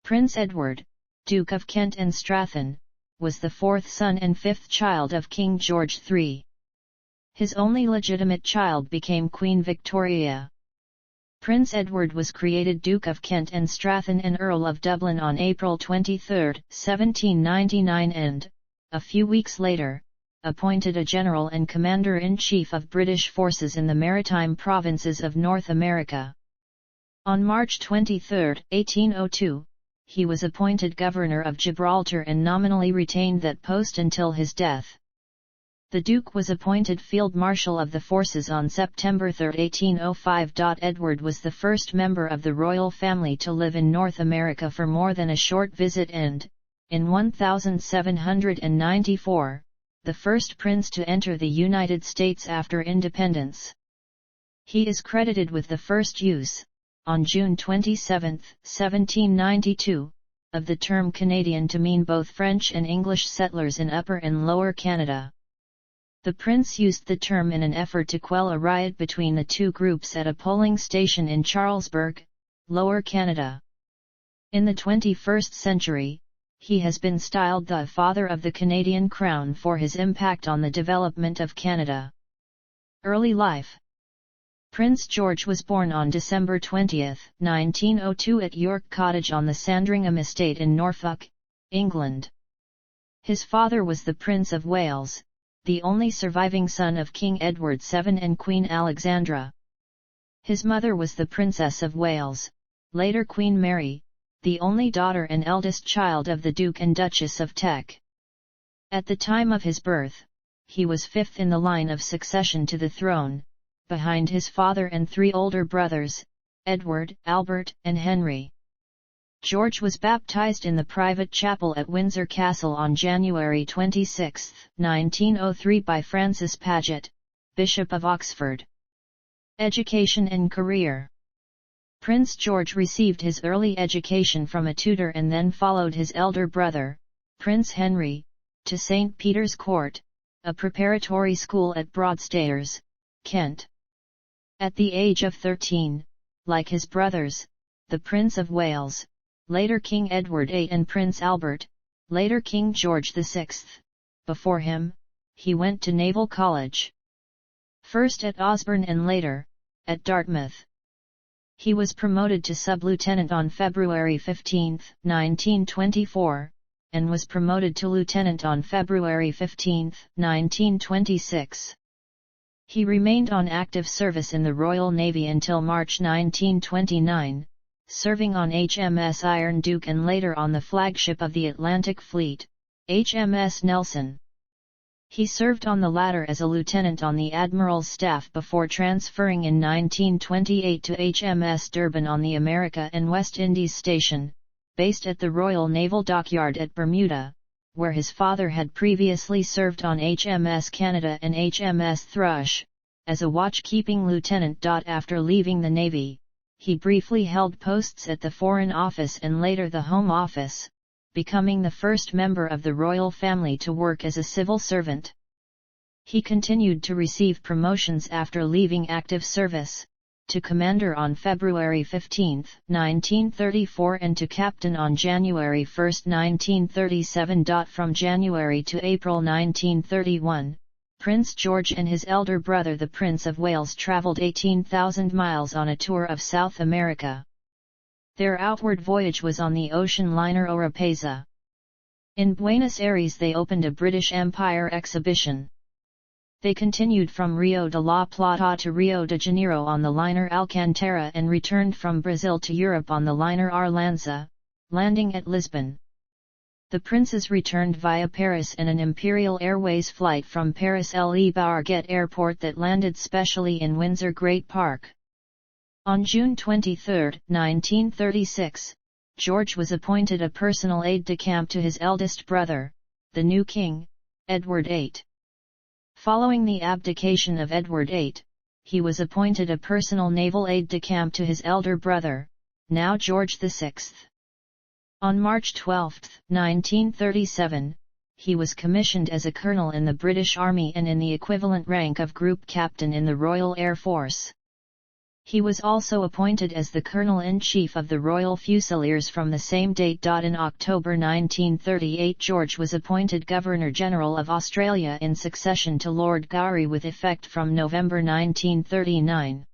Prince Edward, Duke of Kent and Strathearn, was the fourth son and fifth child of King George III. His only legitimate child became Queen Victoria. Prince Edward was created Duke of Kent and Strathearn and Earl of Dublin on April 23, 1799 and, a few weeks later, appointed a General and Commander-in-Chief of British forces in the maritime provinces of North America. On March 23, 1802, he was appointed Governor of Gibraltar and nominally retained that post until his death. The Duke was appointed Field Marshal of the forces on September 3, 1805. Edward was the first member of the royal family to live in North America for more than a short visit and, in 1794, the first prince to enter the United States after independence. He is credited with the first use, on June 27, 1792, of the term Canadian to mean both French and English settlers in Upper and Lower Canada. The prince used the term in an effort to quell a riot between the two groups at a polling station in Charlesbourg, Lower Canada. In the 21st century, he has been styled the father of the Canadian Crown for his impact on the development of Canada. Early life. Prince George was born on December 20, 1902 at York Cottage on the Sandringham estate in Norfolk, England. His father was the Prince of Wales, the only surviving son of King Edward VII and Queen Alexandra. His mother was the Princess of Wales, later Queen Mary, the only daughter and eldest child of the Duke and Duchess of Teck. At the time of his birth, he was fifth in the line of succession to the throne, behind his father and three older brothers, Edward, Albert, and Henry. George was baptized in the private chapel at Windsor Castle on January 26, 1903 by Francis Paget, Bishop of Oxford. Education and career. Prince George received his early education from a tutor and then followed his elder brother, Prince Henry, to St. Peter's Court, a preparatory school at Broadstairs, Kent. At the age of 13, like his brothers, the Prince of Wales, later King Edward VIII and Prince Albert, later King George VI, before him, he went to Naval College. First at Osborne and later, at Dartmouth. He was promoted to sub-lieutenant on February 15, 1924, and was promoted to lieutenant on February 15, 1926. He remained on active service in the Royal Navy until March 1929, serving on HMS Iron Duke and later on the flagship of the Atlantic Fleet, HMS Nelson. He served on the latter as a lieutenant on the Admiral's staff before transferring in 1928 to HMS Durban on the America and West Indies Station, based at the Royal Naval Dockyard at Bermuda, where his father had previously served on HMS Canada and HMS Thrush, as a watchkeeping lieutenant. After leaving the Navy, he briefly held posts at the Foreign Office and later the Home Office, becoming the first member of the royal family to work as a civil servant. He continued to receive promotions after leaving active service, to Commander on February 15, 1934 and to Captain on January 1, 1937. From January to April 1931, Prince George and his elder brother the Prince of Wales travelled 18,000 miles on a tour of South America. Their outward voyage was on the ocean liner Oropesa. In Buenos Aires they opened a British Empire exhibition. They continued from Rio de la Plata to Rio de Janeiro on the liner Alcantara and returned from Brazil to Europe on the liner Arlanza, landing at Lisbon. The princes returned via Paris in an Imperial Airways flight from Paris-Le Bourget Airport that landed specially in Windsor Great Park. On June 23, 1936, George was appointed a personal aide-de-camp to his eldest brother, the new king, Edward VIII. Following the abdication of Edward VIII, he was appointed a personal naval aide-de-camp to his elder brother, now George VI. On March 12, 1937, he was commissioned as a colonel in the British Army and in the equivalent rank of Group Captain in the Royal Air Force. He was also appointed as the Colonel-in-Chief of the Royal Fusiliers from the same date. In October 1938 George was appointed Governor-General of Australia in succession to Lord Gowrie with effect from November 1939.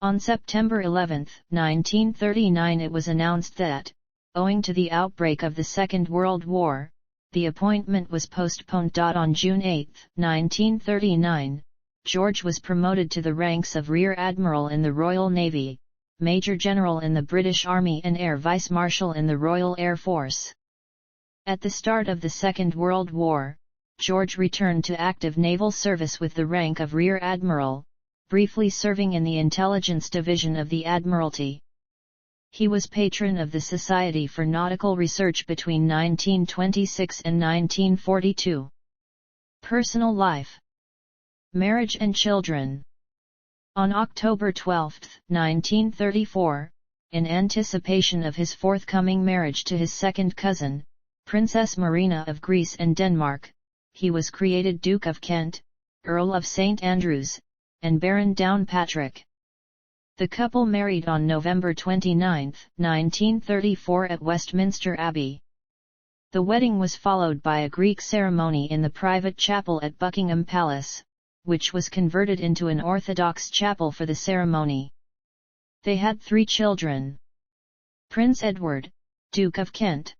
On September 11, 1939 it was announced that, owing to the outbreak of the Second World War, the appointment was postponed. On June 8, 1939, George was promoted to the ranks of Rear Admiral in the Royal Navy, Major General in the British Army and Air Vice Marshal in the Royal Air Force. At the start of the Second World War, George returned to active naval service with the rank of Rear Admiral, briefly serving in the Intelligence Division of the Admiralty. He was patron of the Society for Nautical Research between 1926 and 1942. Personal life. Marriage and children. On October 12, 1934, in anticipation of his forthcoming marriage to his second cousin, Princess Marina of Greece and Denmark, he was created Duke of Kent, Earl of St Andrews, and Baron Downpatrick. The couple married on November 29, 1934 at Westminster Abbey. The wedding was followed by a Greek ceremony in the private chapel at Buckingham Palace, which was converted into an Orthodox chapel for the ceremony. They had 3 children. Prince Edward, Duke of Kent.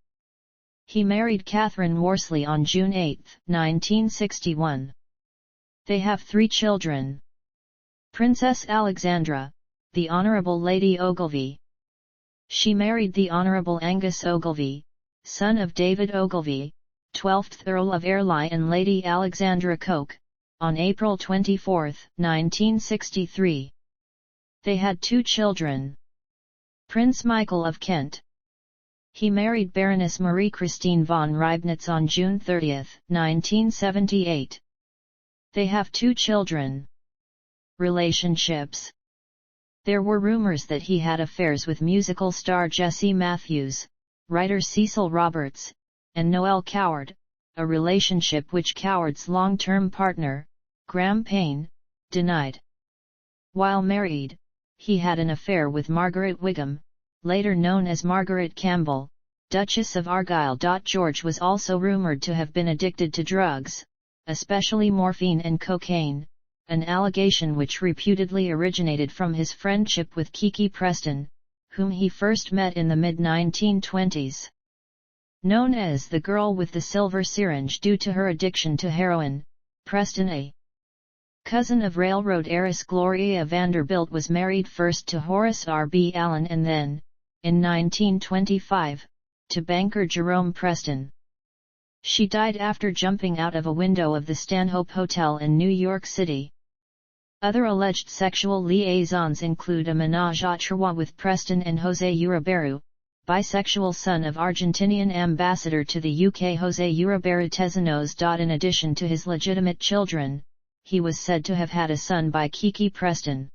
He married Catherine Worsley on June 8, 1961. They have 3 children. Princess Alexandra, the Honourable Lady Ogilvy. She married the Honourable Angus Ogilvy, son of David Ogilvy, 12th Earl of Airlie and Lady Alexandra Coke, on April 24, 1963. They had 2 children. Prince Michael of Kent. He married Baroness Marie-Christine von Reibnitz on June 30, 1978. They have 2 children. Relationships. There were rumors that he had affairs with musical star Jessie Matthews, writer Cecil Roberts, and Noel Coward, a relationship which Coward's long-term partner, Graham Payne, denied. While married, he had an affair with Margaret Wigham, later known as Margaret Campbell, Duchess of Argyll. George was also rumoured to have been addicted to drugs, especially morphine and cocaine, an allegation which reputedly originated from his friendship with Kiki Preston, whom he first met in the mid-1920s. Known as the girl with the silver syringe due to her addiction to heroin, Preston, a cousin of railroad heiress Gloria Vanderbilt, was married first to Horace R. B. Allen and then, in 1925, to banker Jerome Preston. She died after jumping out of a window of the Stanhope Hotel in New York City. Other alleged sexual liaisons include a ménage à trois with Preston and José Uriberu, bisexual son of Argentinian ambassador to the UK José Uriberu Tezanos. In addition to his legitimate children, he was said to have had a son by Kiki Preston.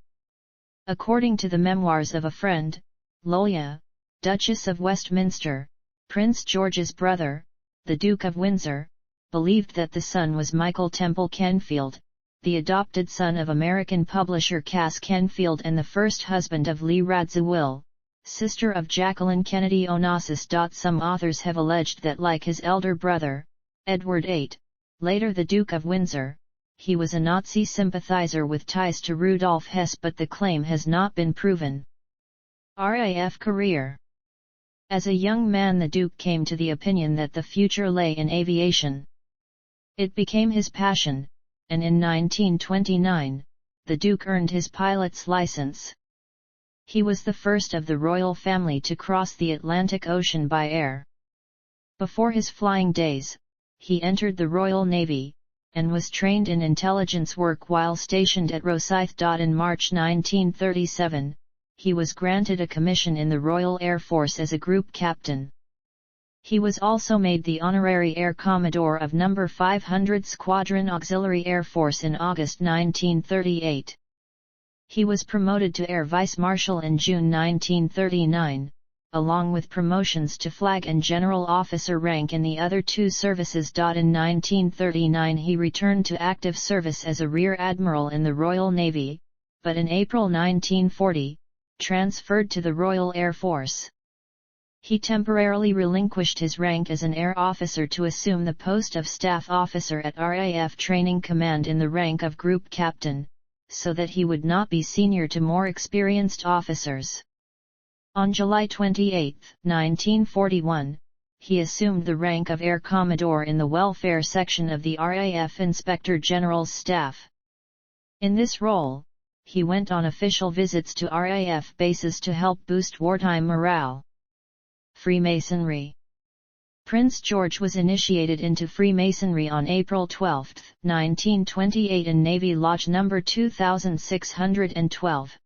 According to the memoirs of a friend, Lola, Duchess of Westminster, Prince George's brother, the Duke of Windsor, believed that the son was Michael Temple Kenfield, the adopted son of American publisher Cass Kenfield and the first husband of Lee Radziwill, sister of Jacqueline Kennedy Onassis. Some authors have alleged that, like his elder brother, Edward VIII, later the Duke of Windsor, he was a Nazi sympathizer with ties to Rudolf Hess, but the claim has not been proven. RAF career. As a young man, the Duke came to the opinion that the future lay in aviation. It became his passion, and in 1929, the Duke earned his pilot's license. He was the first of the royal family to cross the Atlantic Ocean by air. Before his flying days, he entered the Royal Navy, and was trained in intelligence work while stationed at Rosyth. In March 1937, he was granted a commission in the Royal Air Force as a group captain. He was also made the Honorary Air Commodore of No. 500 Squadron Auxiliary Air Force in August 1938. He was promoted to Air Vice Marshal in June 1939, along with promotions to flag and general officer rank in the other 2 services. In 1939 he returned to active service as a Rear Admiral in the Royal Navy, but in April 1940, transferred to the Royal Air Force. He temporarily relinquished his rank as an air officer to assume the post of staff officer at RAF Training Command in the rank of Group Captain, so that he would not be senior to more experienced officers. On July 28, 1941, he assumed the rank of Air Commodore in the Welfare Section of the RAF Inspector General's staff. In this role, he went on official visits to RAF bases to help boost wartime morale. Freemasonry. Prince George was initiated into Freemasonry on April 12, 1928 in Navy Lodge No. 2612.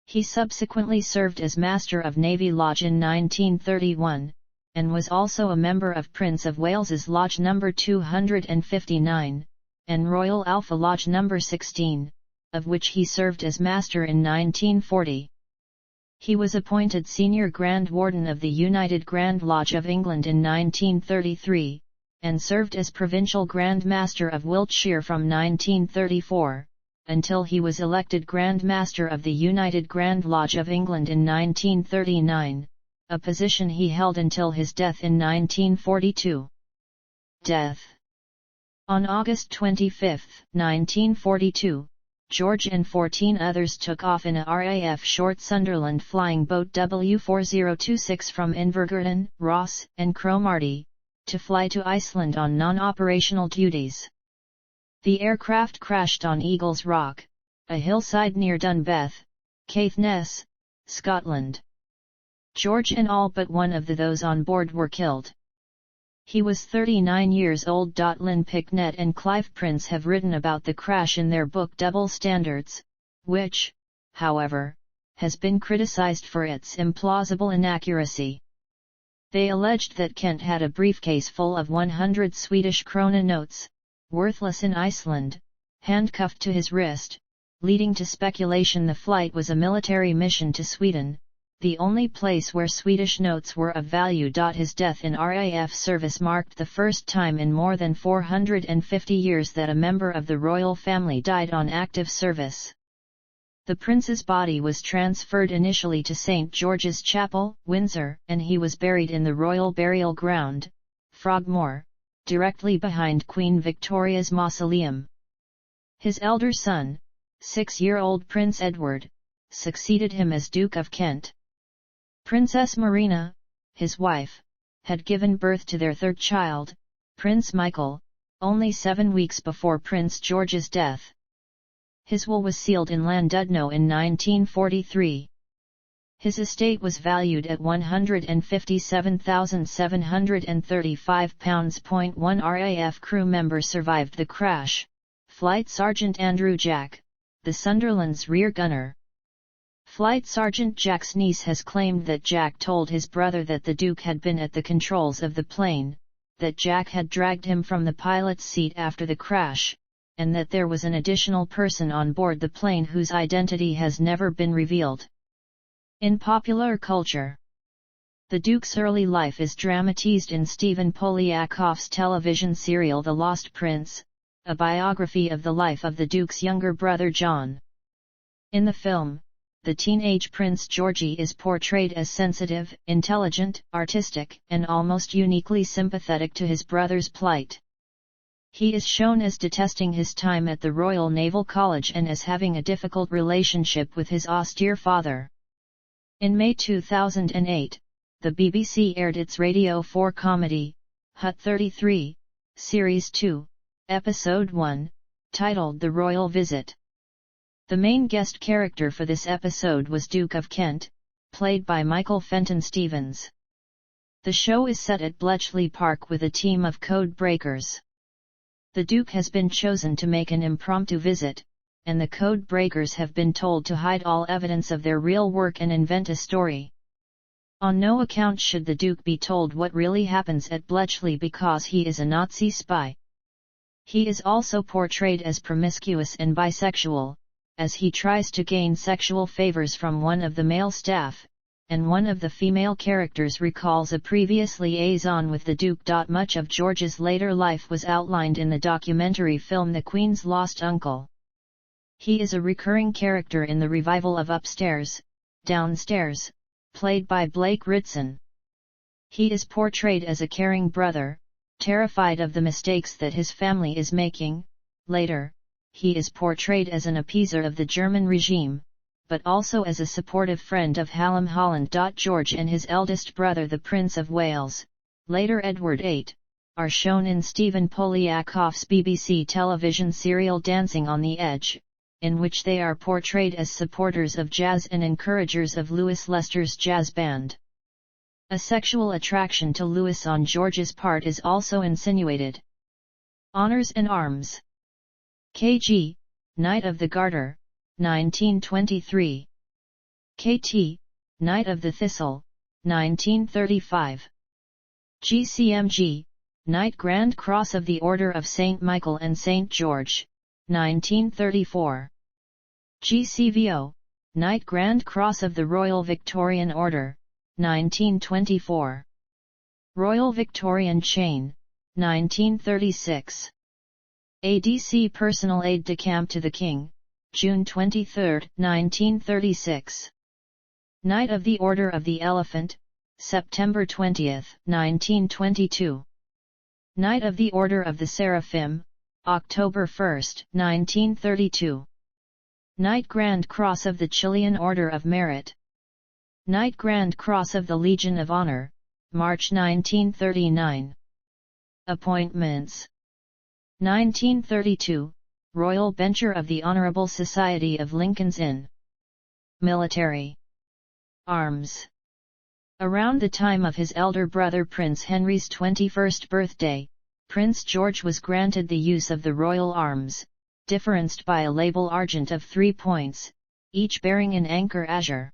He subsequently served as Master of Navy Lodge in 1931, and was also a member of Prince of Wales's Lodge No. 259, and Royal Alpha Lodge No. 16, of which he served as Master in 1940. He was appointed Senior Grand Warden of the United Grand Lodge of England in 1933, and served as Provincial Grand Master of Wiltshire from 1934, until he was elected Grand Master of the United Grand Lodge of England in 1939, a position he held until his death in 1942. Death. On August 25, 1942, George and 14 others took off in a RAF Short Sunderland flying boat W4026 from Invergordon, Ross, and Cromarty, to fly to Iceland on non-operational duties. The aircraft crashed on Eagles Rock, a hillside near Dunbeth, Caithness, Scotland. George and all but one of those on board were killed. He was 39 years old. Lynn Picknett and Clive Prince have written about the crash in their book Double Standards, which, however, has been criticized for its implausible inaccuracy. They alleged that Kent had a briefcase full of 100 Swedish krona notes, worthless in Iceland, handcuffed to his wrist, leading to speculation the flight was a military mission to Sweden, the only place where Swedish notes were of value. His death in RAF service marked the first time in more than 450 years that a member of the royal family died on active service. The prince's body was transferred initially to St. George's Chapel, Windsor, and he was buried in the Royal Burial Ground, Frogmore, directly behind Queen Victoria's mausoleum. His elder son, 6-year-old Prince Edward, succeeded him as Duke of Kent. Princess Marina, his wife, had given birth to their third child, Prince Michael, only 7 weeks before Prince George's death. His will was sealed in Llandudno in 1943. His estate was valued at £157,735. One RAF crew member survived the crash, Flight Sergeant Andrew Jack, the Sunderland's rear gunner. Flight Sergeant Jack's niece has claimed that Jack told his brother that the Duke had been at the controls of the plane, that Jack had dragged him from the pilot's seat after the crash, and that there was an additional person on board the plane whose identity has never been revealed. In popular culture, the Duke's early life is dramatized in Stephen Polyakov's television serial The Lost Prince, a biography of the life of the Duke's younger brother John. In the film, the teenage Prince Georgie is portrayed as sensitive, intelligent, artistic, and almost uniquely sympathetic to his brother's plight. He is shown as detesting his time at the Royal Naval College and as having a difficult relationship with his austere father. In May 2008, the BBC aired its Radio 4 comedy, Hut 33, Series 2, Episode 1, titled The Royal Visit. The main guest character for this episode was Duke of Kent, played by Michael Fenton Stevens. The show is set at Bletchley Park with a team of code breakers. The Duke has been chosen to make an impromptu visit, and the code breakers have been told to hide all evidence of their real work and invent a story. On no account should the Duke be told what really happens at Bletchley because he is a Nazi spy. He is also portrayed as promiscuous and bisexual, as he tries to gain sexual favors from one of the male staff, and one of the female characters recalls a previous liaison with the Duke. Much of George's later life was outlined in the documentary film The Queen's Lost Uncle. He is a recurring character in the revival of Upstairs, Downstairs, played by Blake Ritson. He is portrayed as a caring brother, terrified of the mistakes that his family is making. Later, he is portrayed as an appeaser of the German regime, but also as a supportive friend of Hallam Holland. George and his eldest brother the Prince of Wales, later Edward VIII, are shown in Stephen Poliakoff's BBC television serial Dancing on the Edge, in which they are portrayed as supporters of jazz and encouragers of Louis Leicester's jazz band. A sexual attraction to Louis on George's part is also insinuated. Honours and Arms. K.G., Knight of the Garter, 1923. K.T., Knight of the Thistle, 1935. G.C.M.G., Knight Grand Cross of the Order of St. Michael and St. George, 1934. G.C.V.O., Knight Grand Cross of the Royal Victorian Order, 1924. Royal Victorian Chain, 1936. ADC Personal Aide de Camp to the King, June 23, 1936. Knight of the Order of the Elephant, September 20, 1922. Knight of the Order of the Seraphim, October 1, 1932. Knight Grand Cross of the Chilean Order of Merit. Knight Grand Cross of the Legion of Honor, March 1939. Appointments. 1932, Royal Bencher of the Honourable Society of Lincoln's Inn. Military. Arms. Around the time of his elder brother Prince Henry's 21st birthday, Prince George was granted the use of the royal arms, differenced by a label argent of 3 points, each bearing an anchor azure.